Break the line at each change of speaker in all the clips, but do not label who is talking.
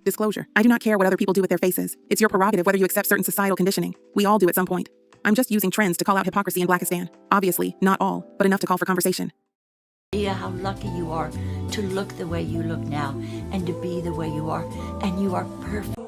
Disclosure. I do not care what other people do with their faces. It's your prerogative whether you accept certain societal conditioning. We all do at some point. I'm just using trends to call out hypocrisy in Blackistan. Obviously, not all, but enough to call for conversation.
How lucky you are to look the way you look now and to be the way you are, and you are perfect.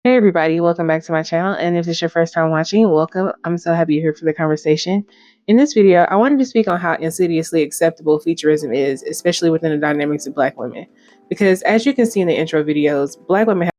Hey everybody, welcome back to my channel, and if it's your first time watching, welcome. I'm so happy you're here for the conversation. In this video, I wanted to speak on how insidiously acceptable featurism is, especially within the dynamics of Black women. Because as you can see in the intro videos, Black women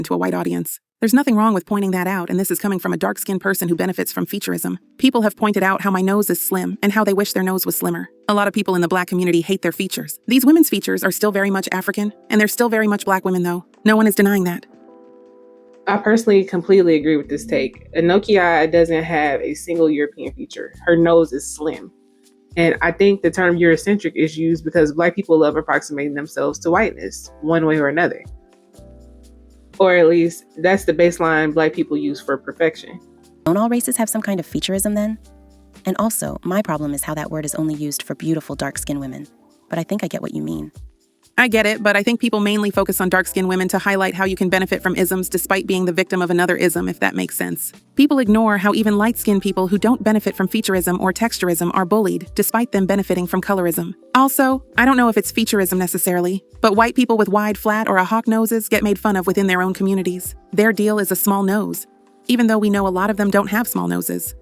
to a white audience. There's nothing wrong with pointing that out, and this is coming from a dark-skinned person who benefits from featurism. People have pointed out how my nose is slim and how they wish their nose was slimmer. A lot of people in the black community hate their features. These women's features are still very much African, and they're still very much black women, though. No one is denying that.
I personally completely agree with this take. Inokia doesn't have a single European feature. Her nose is slim. And I think the term Eurocentric is used because black people love approximating themselves to whiteness, one way or another. Or at least that's the baseline black people use for perfection.
Don't all races have some kind of featurism then? And also, my problem is how that word is only used for beautiful dark-skinned women. But I think I get what you mean.
I get it, but I think people mainly focus on dark-skinned women to highlight how you can benefit from isms despite being the victim of another ism, if that makes sense. People ignore how even light-skinned people who don't benefit from featurism or texturism are bullied, despite them benefiting from colorism. Also, I don't know if it's featurism necessarily, but white people with wide, flat, or a hawk noses get made fun of within their own communities. Their deal is a small nose, even though we know a lot of them don't have small noses.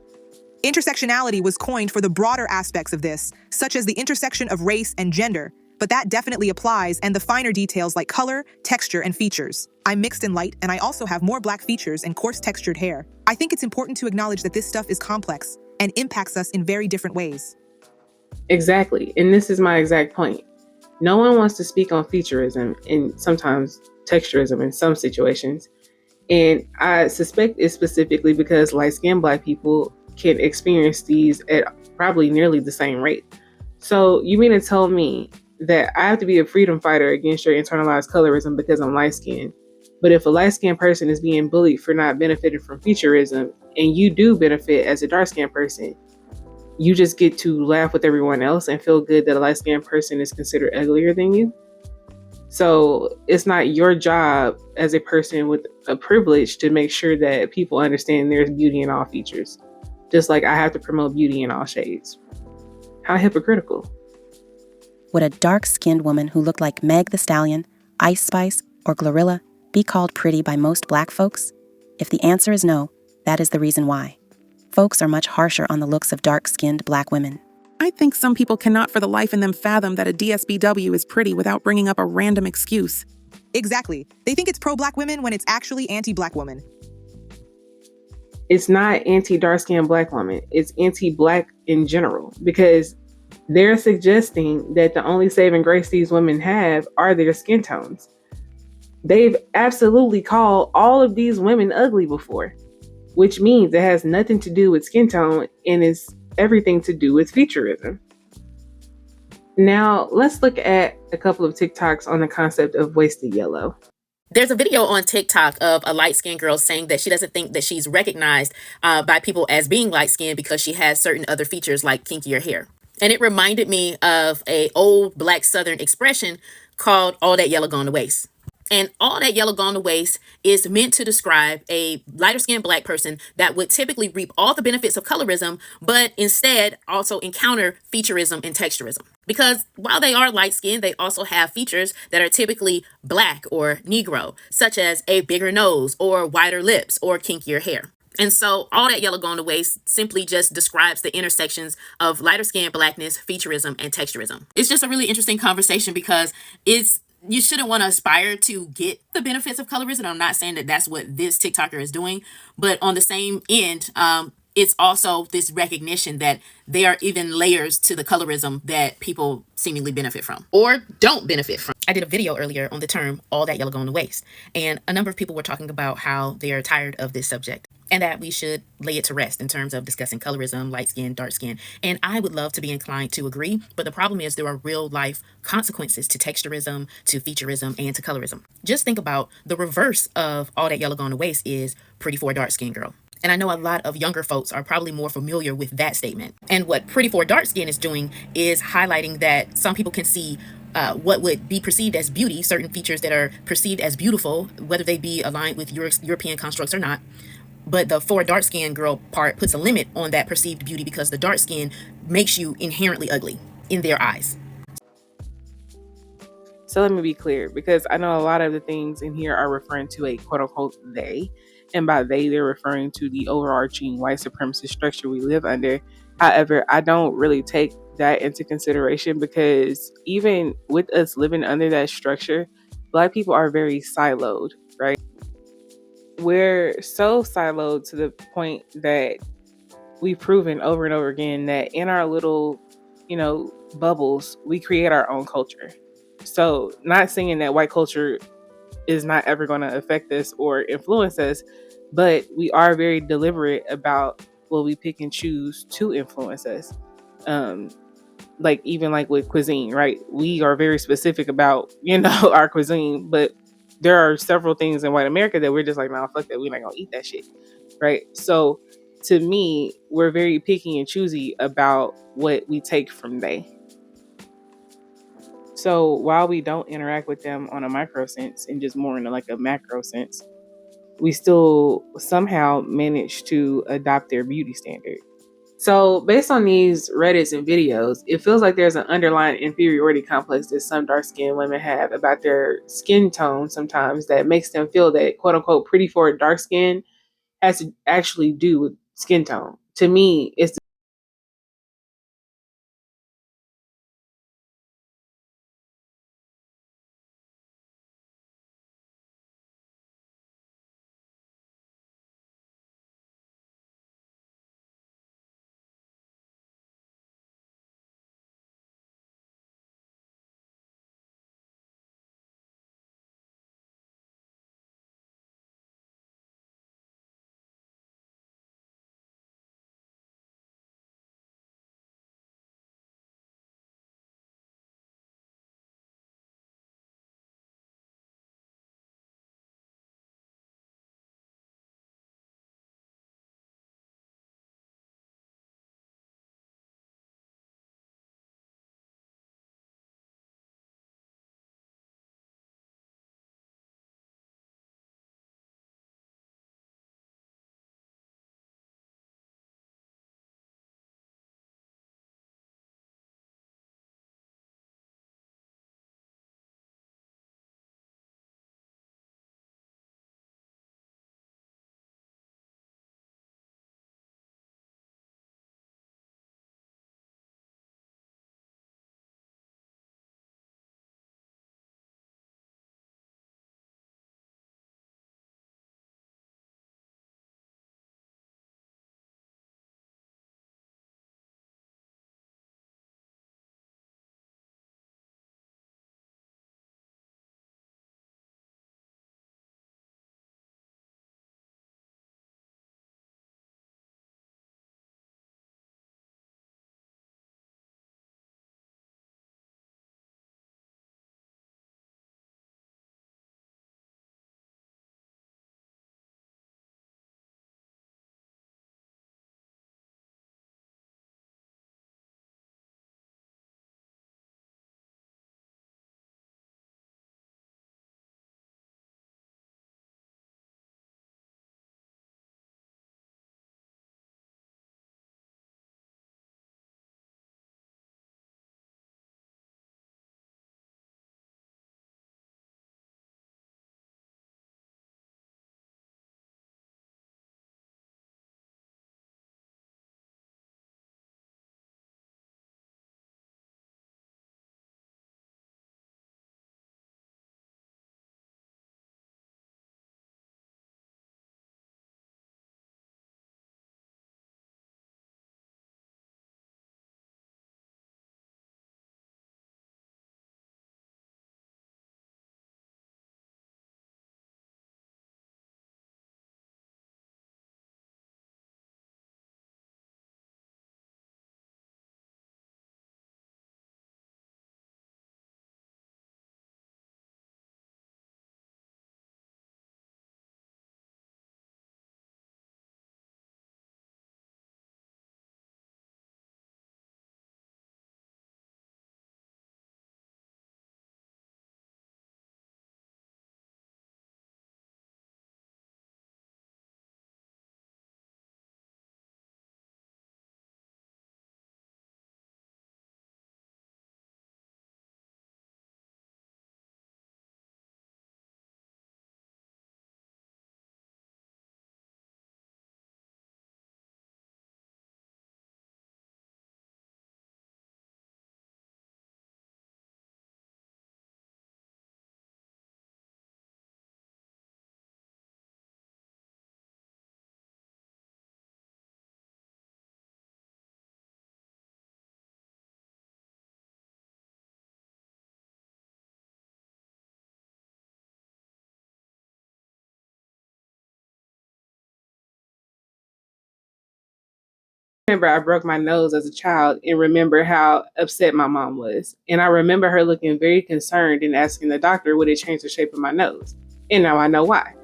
Intersectionality was coined for the broader aspects of this, such as the intersection of race and gender, but that definitely applies and the finer details like color, texture, and features. I'm mixed and light, and I also have more black features and coarse textured hair. I think it's important to acknowledge that this stuff is complex and impacts us in very different ways.
Exactly, and this is my exact point. No one wants to speak on featurism and sometimes texturism in some situations. And I suspect it's specifically because light-skinned black people can experience these at probably nearly the same rate. So you mean to tell me that I have to be a freedom fighter against your internalized colorism because I'm light-skinned? But if a light-skinned person is being bullied for not benefiting from featurism, and you do benefit as a dark-skinned person, you just get to laugh with everyone else and feel good that a light-skinned person is considered uglier than you? So it's not your job as a person with a privilege to make sure that people understand there's beauty in all features, just like I have to promote beauty in all shades. How hypocritical.
Would a dark-skinned woman who looked like Meg the Stallion, Ice Spice, or Glorilla be called pretty by most black folks? If the answer is no, that is the reason why. Folks are much harsher on the looks of dark-skinned black women.
I think some people cannot for the life in them fathom that a DSBW is pretty without bringing up a random excuse.
Exactly. They think it's pro-black women when it's actually anti-black women.
It's not anti-dark-skinned black women. It's anti-black in general, because they're suggesting that the only saving grace these women have are their skin tones. They've absolutely called all of these women ugly before, which means it has nothing to do with skin tone and is everything to do with featurism. Now, let's look at a couple of TikToks on the concept of wasted yellow.
There's a video on TikTok of a light-skinned girl saying that she doesn't think that she's recognized by people as being light-skinned because she has certain other features like kinkier hair. And it reminded me of an old black Southern expression called all that yellow gone to waste. And all that yellow gone to waste is meant to describe a lighter-skinned black person that would typically reap all the benefits of colorism, but instead also encounter featurism and texturism. Because while they are light-skinned, they also have features that are typically black or Negro, such as a bigger nose or wider lips or kinkier hair. And so all that yellow gone to waste simply just describes the intersections of lighter skin, blackness, featurism, and texturism. It's just a really interesting conversation because you shouldn't want to aspire to get the benefits of colorism. I'm not saying that that's what this TikToker is doing, but on the same end, it's also this recognition that there are even layers to the colorism that people seemingly benefit from or don't benefit from. I did a video earlier on the term all that yellow gone to waste, and a number of people were talking about how they are tired of this subject and that we should lay it to rest in terms of discussing colorism, light skin, dark skin. And I would love to be inclined to agree, but the problem is there are real life consequences to texturism, to featurism, and to colorism. Just think about the reverse of all that yellow gone to waste is pretty for a dark skin girl. And I know a lot of younger folks are probably more familiar with that statement. And what pretty for dark skin is doing is highlighting that some people can see what would be perceived as beauty, certain features that are perceived as beautiful, whether they be aligned with European constructs or not. But the for dark skin girl part puts a limit on that perceived beauty because the dark skin makes you inherently ugly in their eyes.
So let me be clear, because I know a lot of the things in here are referring to a quote unquote they. And by they, they're referring to the overarching white supremacist structure we live under. However, I don't really take that into consideration because even with us living under that structure, Black people are very siloed, right? we're so siloed to the point that we've proven over and over again that in our little, bubbles, we create our own culture. So, not saying that white culture is not ever going to affect us or influence us, but we are very deliberate about what we pick and choose to influence us. Like even like with cuisine, right? We are very specific about, our cuisine, but there are several things in white America that we're just like, nah, fuck that, we're not gonna eat that shit. Right. So to me, we're very picky and choosy about what we take from they. So while we don't interact with them on a micro sense and just more in like a macro sense, we still somehow manage to adopt their beauty standard. So based on these Reddits and videos, it feels like there's an underlying inferiority complex that some dark-skinned women have about their skin tone sometimes that makes them feel that quote unquote pretty for dark skin has to actually do with skin tone. To me, it's remember I broke my nose as a child and remember how upset my mom was. And I remember her looking very concerned and asking the doctor, would it change the shape of my nose? And now I know why.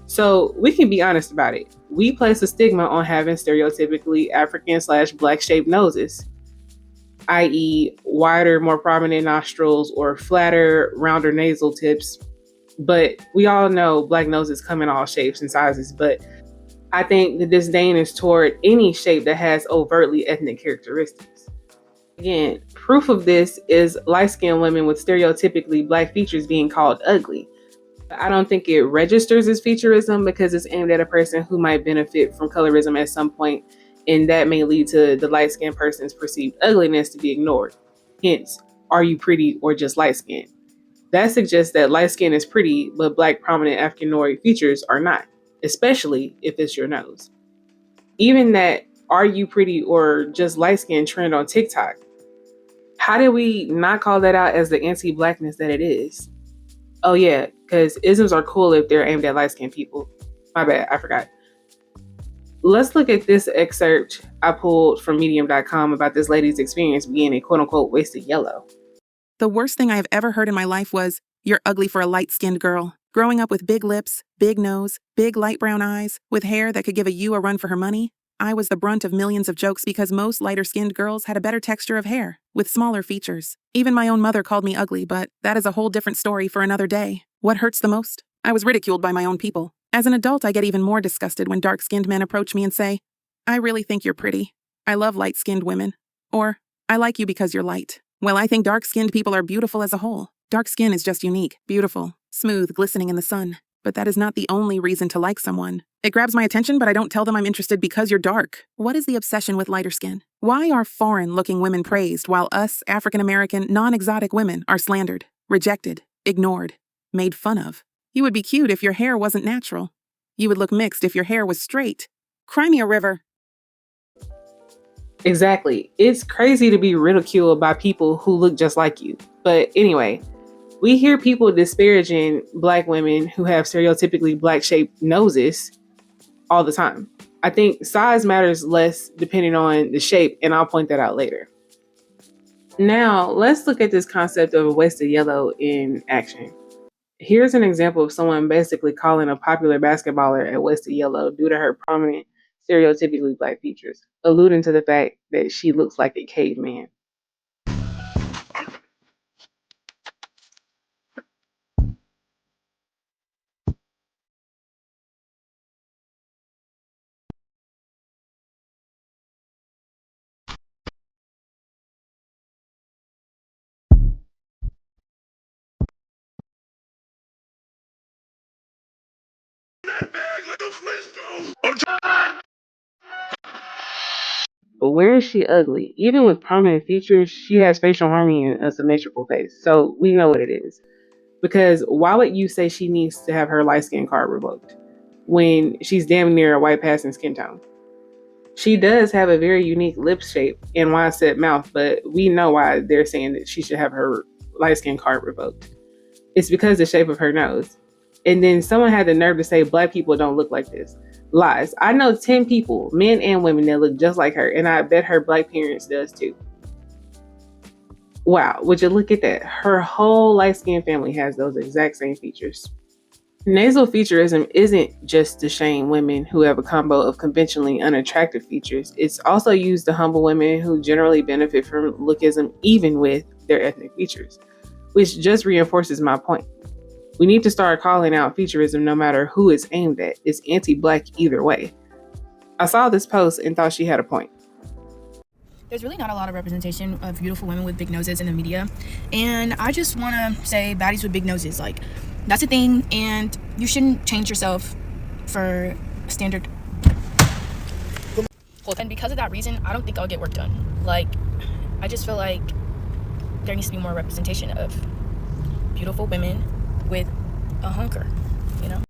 So we can be honest about it. We place a stigma on having stereotypically African/Black shaped noses, i.e., wider, more prominent nostrils or flatter, rounder nasal tips. But we all know Black noses come in all shapes and sizes. But I think the disdain is toward any shape that has overtly ethnic characteristics. Again, proof of this is light-skinned women with stereotypically Black features being called ugly. I don't think it registers as featurism because it's aimed at a person who might benefit from colorism at some point, and that may lead to the light-skinned person's perceived ugliness to be ignored. Hence, are you pretty or just light-skinned? That suggests that light skin is pretty, but Black prominent Africanoid features are not, especially if it's your nose. Even that "are you pretty or just light skin" trend on TikTok. How did we not call that out as the anti-blackness that it is? Oh yeah, because isms are cool if they're aimed at light-skinned people. My bad, I forgot. Let's look at this excerpt I pulled from medium.com about this lady's experience being a quote-unquote wasted yellow.
The worst thing I have ever heard in my life was, "You're ugly for a light-skinned girl." Growing up with big lips, big nose, big light brown eyes, with hair that could give a you a run for her money, I was the brunt of millions of jokes because most lighter-skinned girls had a better texture of hair, with smaller features. Even my own mother called me ugly, but that is a whole different story for another day. What hurts the most? I was ridiculed by my own people. As an adult, I get even more disgusted when dark-skinned men approach me and say, "I really think you're pretty. I love light-skinned women." Or, "I like you because you're light." Well, I think dark-skinned people are beautiful as a whole. Dark skin is just unique, beautiful, smooth, glistening in the sun. But that is not the only reason to like someone. It grabs my attention, but I don't tell them I'm interested because you're dark. What is the obsession with lighter skin? Why are foreign-looking women praised while us, African-American, non-exotic women are slandered, rejected, ignored, made fun of? You would be cute if your hair wasn't natural. You would look mixed if your hair was straight. Cry me a river.
Exactly. It's crazy to be ridiculed by people who look just like you. But anyway, we hear people disparaging Black women who have stereotypically Black-shaped noses all the time. I think size matters less depending on the shape, and I'll point that out later. Now, let's look at this concept of a wasted yellow in action. Here's an example of someone basically calling a popular basketballer a wasted yellow due to her prominent, stereotypically Black features, alluding to the fact that she looks like a caveman. But where is she ugly? Even with prominent features, she has facial harmony and a symmetrical face. So we know what it is. Because why would you say she needs to have her light skin card revoked when she's damn near a white passing skin tone? She does have a very unique lip shape and wide set mouth, but we know why they're saying that she should have her light skin card revoked. It's because the shape of her nose. And then someone had the nerve to say Black people don't look like this. Lies. I know 10 people, men and women, that look just like her, and I bet her Black parents does too. Wow, would you look at that? Her whole light-skinned family has those exact same features. Nasal featurism isn't just to shame women who have a combo of conventionally unattractive features. It's also used to humble women who generally benefit from lookism even with their ethnic features, which just reinforces my point. We need to start calling out featurism no matter who it's aimed at. It's anti-Black either way. I saw this post and thought she had a point.
There's really not a lot of representation of beautiful women with big noses in the media, and I just want to say baddies with big noses, like, that's a thing, and you shouldn't change yourself for standard. And because of that reason, I don't think I'll get work done. Like, I just feel like there needs to be more representation of beautiful women with a hunker, you know?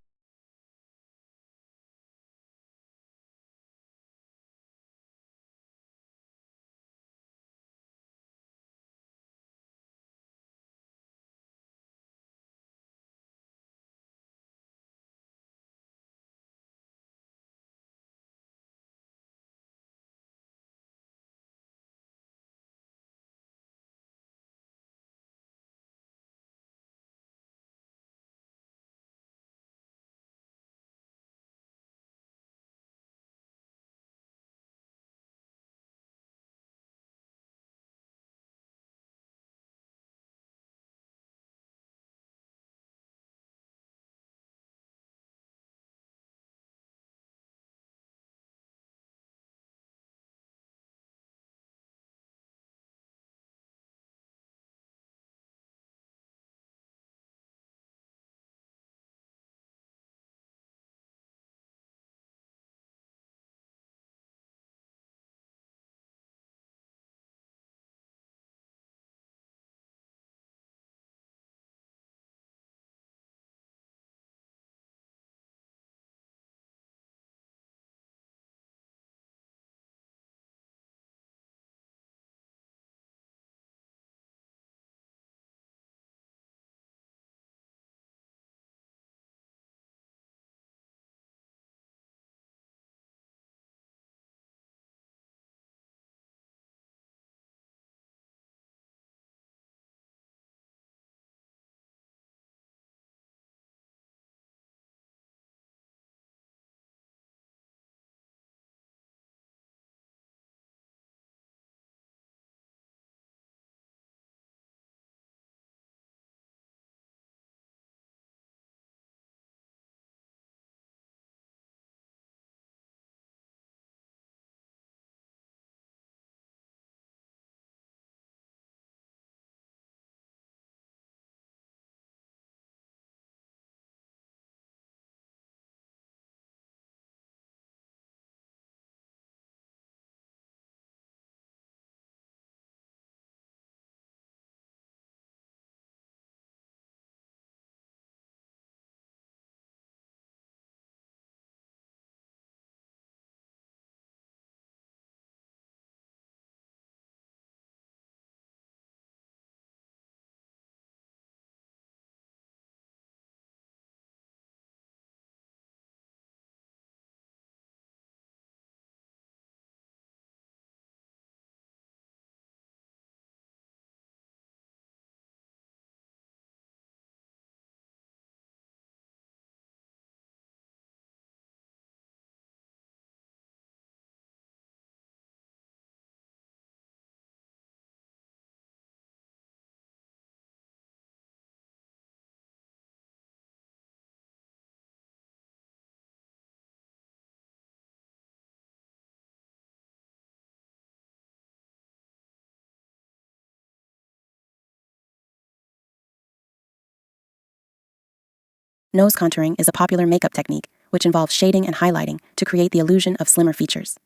Nose contouring is a popular makeup technique which involves shading and highlighting to create the illusion of slimmer features.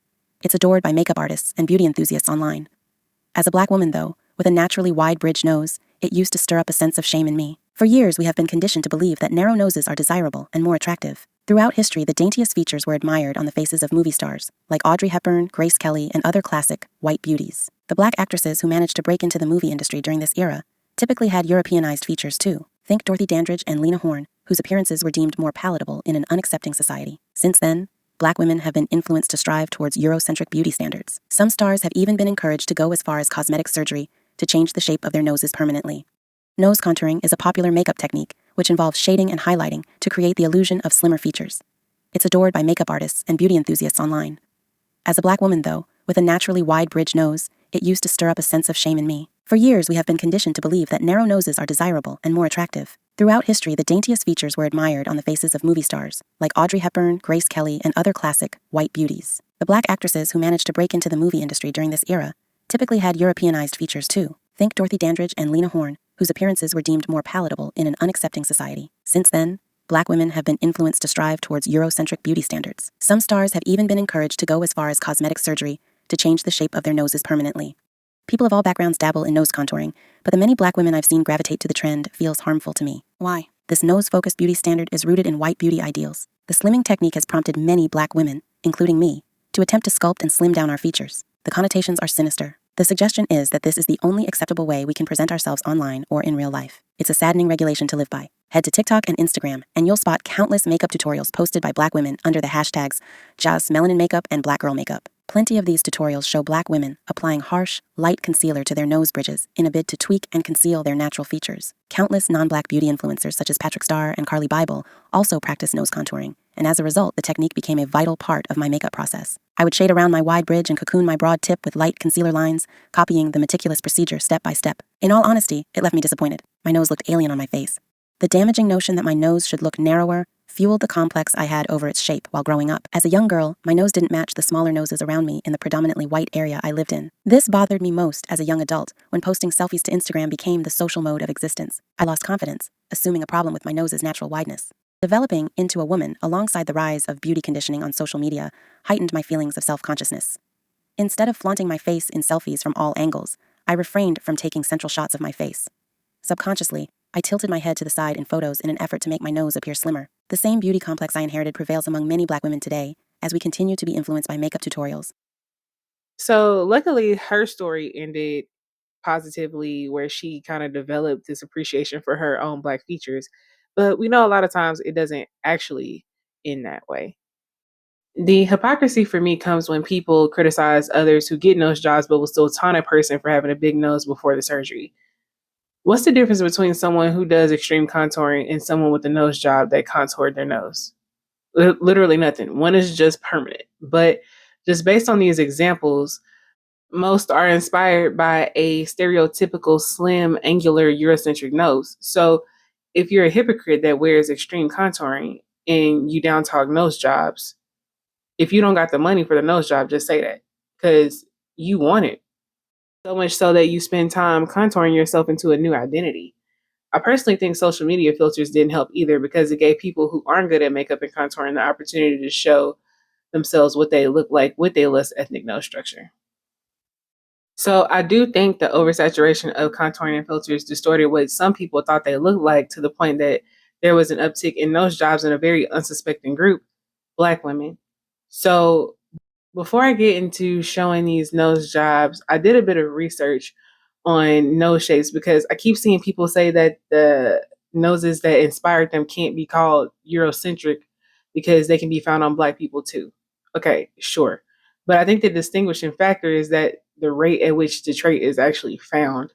It's adored by makeup artists and beauty enthusiasts online. As a Black woman, though, with a naturally wide bridge nose, it used to stir up a sense of shame in me. For years, we have been conditioned to believe that narrow noses are desirable and more attractive. Throughout history, the daintiest features were admired on the faces of movie stars, like Audrey Hepburn, Grace Kelly, and other classic, white beauties. The Black actresses who managed to break into the movie industry during this era typically had Europeanized features too. Think Dorothy Dandridge and Lena Horne, whose appearances were deemed more palatable in an unaccepting society. Since then, Black women have been influenced to strive towards Eurocentric beauty standards. Some stars have even been encouraged to go as far as cosmetic surgery to change the shape of their noses permanently. Nose contouring is a popular makeup technique which involves shading and highlighting to create the illusion of slimmer features. It's adored by makeup artists and beauty enthusiasts online. As a Black woman, though, with a naturally wide bridge nose, it used to stir up a sense of shame in me. For years, we have been conditioned to believe that narrow noses are desirable and more attractive. Throughout history, the daintiest features were admired on the faces of movie stars, like Audrey Hepburn, Grace Kelly, and other classic, white beauties. The Black actresses who managed to break into the movie industry during this era typically had Europeanized features too. Think Dorothy Dandridge and Lena Horne, whose appearances were deemed more palatable in an unaccepting society. Since then, Black women have been influenced to strive towards Eurocentric beauty standards. Some stars have even been encouraged to go as far as cosmetic surgery to change the shape of their noses permanently. People of all backgrounds dabble in nose contouring, but the many Black women I've seen gravitate to the trend feels harmful to me. Why? This nose-focused beauty standard is rooted in white beauty ideals. The slimming technique has prompted many Black women, including me, to attempt to sculpt and slim down our features. The connotations are sinister. The suggestion is that this is the only acceptable way we can present ourselves online or in real life. It's a saddening regulation to live by. Head to TikTok and Instagram, and you'll spot countless makeup tutorials posted by Black women under the hashtags #JazzMelanin Makeup and Black Girl Makeup. Plenty of these tutorials show Black women applying harsh, light concealer to their nose bridges in a bid to tweak and conceal their natural features. Countless non-Black beauty influencers such as Patrick Starr and Carly Bible also practice nose contouring, and as a result, the technique became a vital part of my makeup process. I would shade around my wide bridge and cocoon my broad tip with light concealer lines, copying the meticulous procedure step by step. In all honesty, it left me disappointed. My nose looked alien on my face. The damaging notion that my nose should look narrower fueled the complex I had over its shape while growing up. As a young girl, my nose didn't match the smaller noses around me in the predominantly white area I lived in. This bothered me most as a young adult, when posting selfies to Instagram became the social mode of existence. I lost confidence, assuming a problem with my nose's natural wideness. Developing into a woman alongside the rise of beauty conditioning on social media heightened my feelings of self-consciousness. Instead of flaunting my face in selfies from all angles, I refrained from taking central shots of my face. Subconsciously, I tilted my head to the side in photos in an effort to make my nose appear slimmer. The same beauty complex I inherited prevails among many Black women today, as we continue to be influenced by makeup tutorials.
So luckily, her story ended positively, where she kind of developed this appreciation for her own Black features. But we know a lot of times it doesn't actually end that way. The hypocrisy for me comes when people criticize others who get nose jobs but will still taunt a person for having a big nose before the surgery. What's the difference between someone who does extreme contouring and someone with a nose job that contoured their nose? Literally nothing. One is just permanent. But just based on these examples, most are inspired by a stereotypical slim, angular, Eurocentric nose. So if you're a hypocrite that wears extreme contouring and you down talk nose jobs, if you don't got the money for the nose job, just say that, because you want it. So much so that you spend time contouring yourself into a new identity. I personally think social media filters didn't help either, because it gave people who aren't good at makeup and contouring the opportunity to show themselves what they look like with a less ethnic nose structure. So I do think the oversaturation of contouring and filters distorted what some people thought they looked like, to the point that there was an uptick in nose jobs in a very unsuspecting group, Black women. So before I get into showing these nose jobs, I did a bit of research on nose shapes, because I keep seeing people say that the noses that inspired them can't be called Eurocentric because they can be found on Black people too. Okay, sure. But I think the distinguishing factor is that the rate at which the trait is actually found.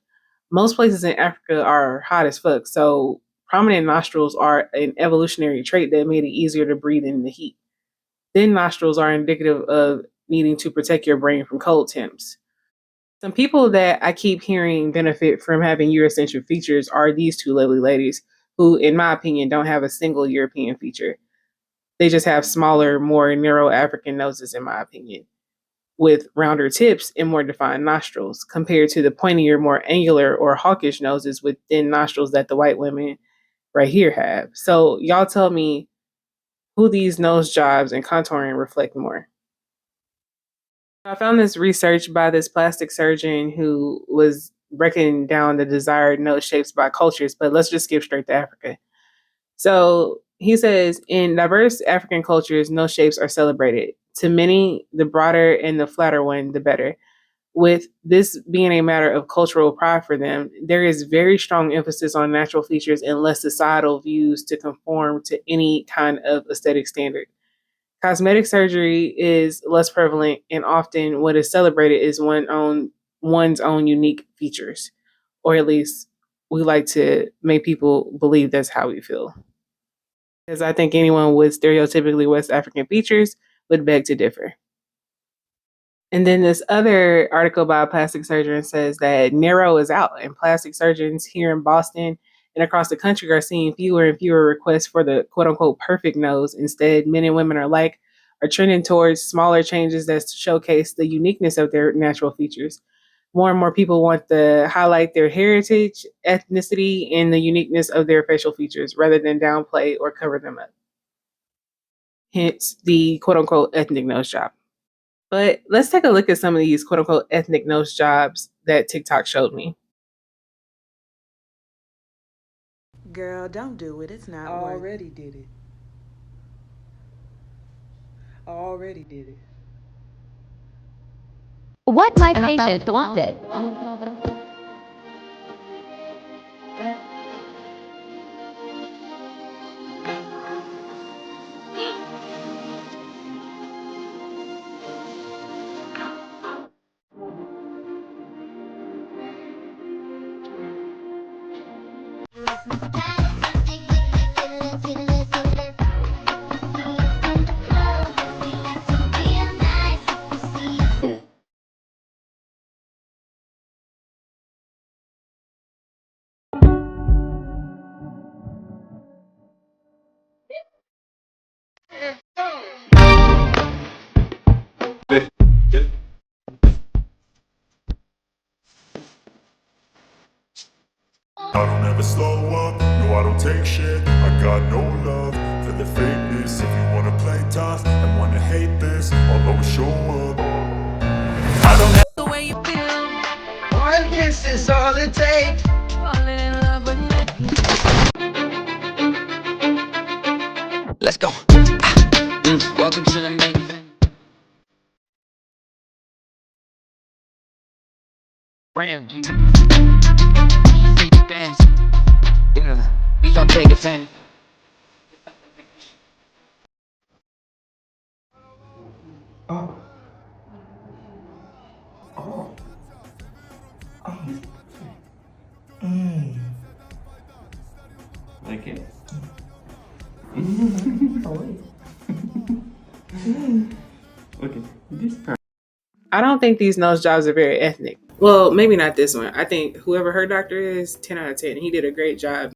Most places in Africa are hot as fuck, so prominent nostrils are an evolutionary trait that made it easier to breathe in the heat. Thin nostrils are indicative of needing to protect your brain from cold temps. Some people that I keep hearing benefit from having Eurocentric features are these two lovely ladies, who, in my opinion, don't have a single European feature. They just have smaller, more narrow African noses, in my opinion, with rounder tips and more defined nostrils, compared to the pointier, more angular or hawkish noses with thin nostrils that the white women right here have. So y'all tell me who these nose jobs and contouring reflect more. I found this research by this plastic surgeon who was breaking down the desired nose shapes by cultures, but let's just skip straight to Africa. So he says in diverse African cultures, nose shapes are celebrated. To many, the broader and the flatter one, the better. With this being a matter of cultural pride for them, there is very strong emphasis on natural features and less societal views to conform to any kind of aesthetic standard. Cosmetic surgery is less prevalent, and often what is celebrated is one's own unique features, or at least we like to make people believe that's how we feel. Because I think anyone with stereotypically West African features would beg to differ. And then this other article by a plastic surgeon says that narrow is out, and plastic surgeons here in Boston and across the country are seeing fewer and fewer requests for the quote unquote perfect nose. Instead, men and women alike are trending towards smaller changes that showcase the uniqueness of their natural features. More and more people want to highlight their heritage, ethnicity, and the uniqueness of their facial features rather than downplay or cover them up. Hence the quote unquote ethnic nose job. But let's take a look at some of these quote unquote ethnic nose jobs that TikTok showed me.
Girl, don't do it. It's not worth it.
Already did it. Already did it.
What my patient wanted.
I don't ever slow up, no I don't take shit. I got no love for the fakeness. If you wanna play tough and wanna hate this, I'll always show up. I don't have
The way you feel. One kiss is all it takes. Falling in love with me. Let's go. Welcome to the main event. Brand G. Dance. Yeah. We don't take offense.
Oh. Oh. Oh. Like it? Oh, wait. Okay. This part.
I don't think these nose jobs are very ethnic. Well, maybe not this one. I think whoever her doctor is, 10 out of 10. He did a great job.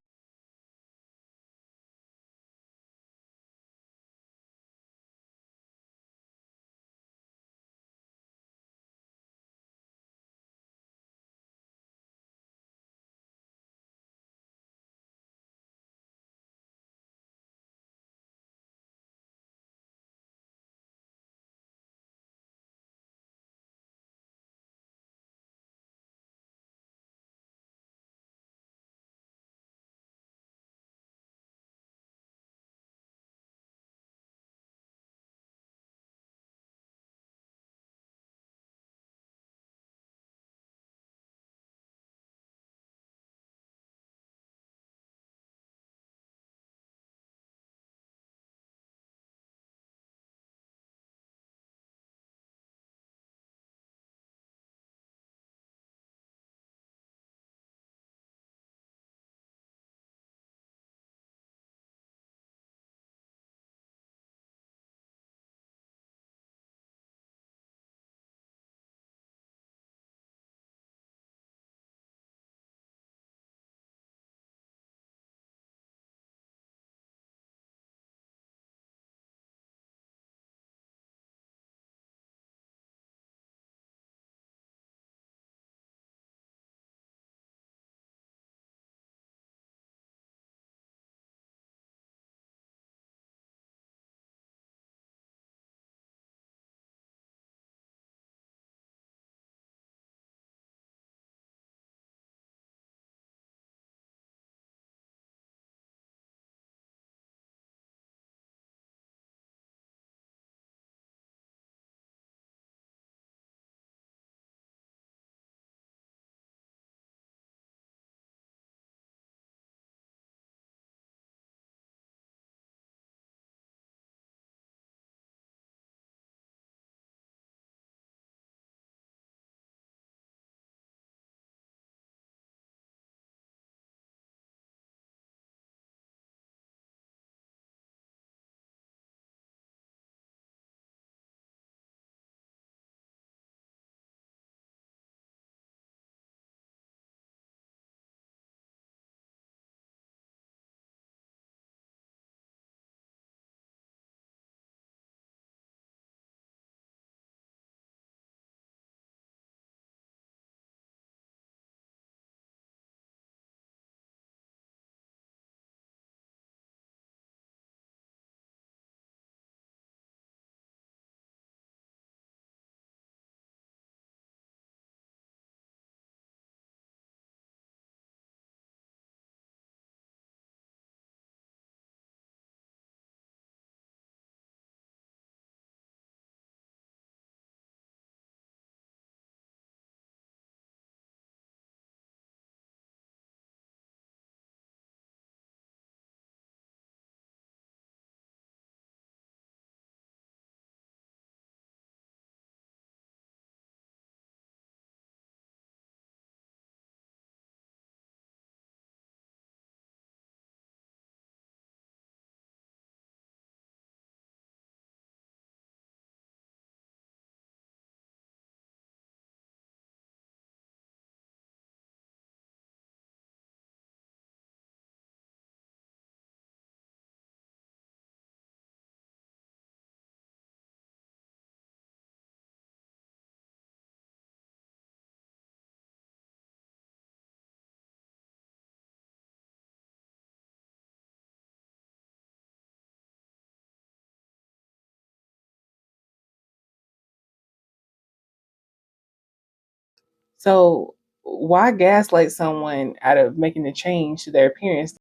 So why gaslight someone out of making a change to their appearance